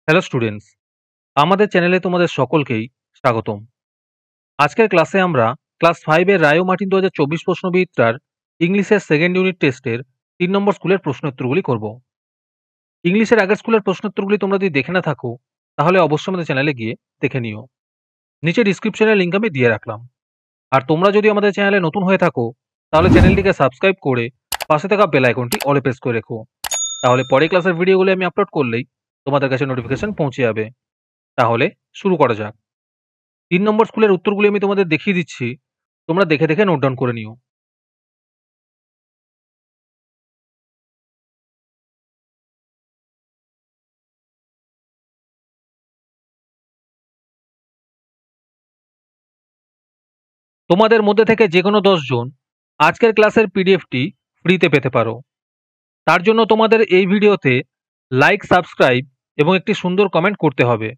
Hello students, আমাদের চ্যানেলে তোমাদের সকলকেই স্বাগতম। আজকের ক্লাসে আমরা ক্লাস 5 এর রায় ও মার্টিন 2024 প্রশ্নবিচিত্রার ইংলিশের সেকেন্ড ইউনিট টেস্টের 3 নম্বর স্কুলের প্রশ্নোত্তরগুলি করব। ইংলিশের আগের স্কুলের প্রশ্নোত্তরগুলি তোমরা যদি দেখে না থাকো তাহলে অবশ্যই আমাদের চ্যানেলে গিয়ে দেখে নিও। নিচে ডিসক্রিপশনের লিঙ্ক আমি দিয়ে রাখলাম। আর তোমরা যদি আমাদের চ্যানেলে নতুন হয়ে থাকো তাহলে চ্যানেলটিকে সাবস্ক্রাইব করে পাশে থাকা বেল আইকনটি অলে প্রেস করে রেখো। তাহলে পরে ক্লাসের ভিডিওগুলি আমি আপলোড করলেই তোমাদের কাছে নোটিফিকেশন পৌঁছে যাবে। তাহলে শুরু করা যাক। 3 নম্বর স্কুলের উত্তরগুলি আমি তোমাদের দেখিয়ে দিচ্ছি। তোমরা দেখে দেখে নোট ডাউন করে নিও। তোমাদের মধ্যে থেকে যে কোনো 10 জন আজকের ক্লাসের পিডিএফটি ফ্রিতে পেতে পারো। তার জন্য তোমাদের এই ভিডিওতে লাইক, সাবস্ক্রাইব এবং একটি সুন্দর কমেন্ট করতে হবে।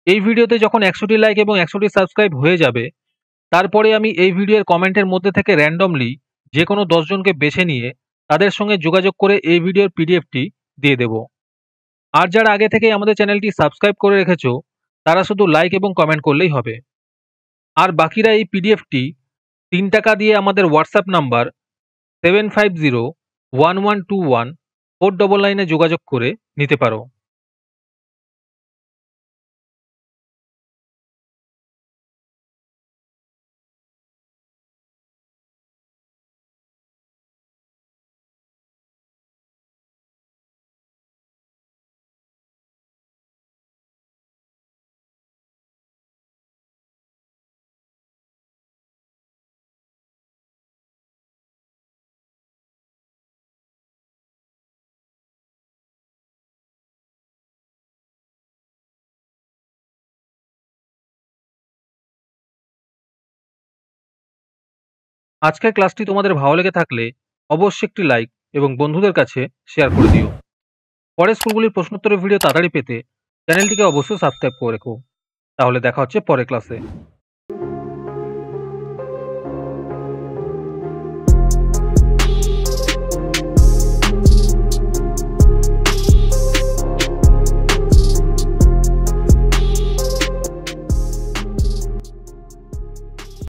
এই ভিডিওতে যখন 100টি লাইক এবং 100টি সাবস্ক্রাইব হয়ে যাবে, তারপরে আমি এই ভিডিওর কমেন্টের মধ্যে থেকে র্যান্ডমলি যে কোনো 10 জনকে বেছে নিয়ে তাদের সঙ্গে যোগাযোগ করে এই ভিডিওর পিডিএফটি দিয়ে দেব। আর যারা আগে থেকেই আমাদের চ্যানেলটি সাবস্ক্রাইব করে রেখেছো তারা শুধু লাইক এবং কমেন্ট করলেই হবে। আর বাকিরা এই পিডিএফটি 3 টাকা দিয়ে আমাদের হোয়াটসঅ্যাপ নাম্বার 7501121499 এ যোগাযোগ করে নিতে পারো। আজকের ক্লাসটি তোমাদের ভালো লেগে থাকলে অবশ্যই একটি লাইক এবং বন্ধুদের কাছে শেয়ার করে দিও। পরের স্কুলগুলির প্রশ্নোত্তরের ভিডিও তাড়াতাড়ি পেতে চ্যানেলটিকে অবশ্যই সাবস্ক্রাইব করে রেখো। তাহলে দেখা হচ্ছে পরের ক্লাসে।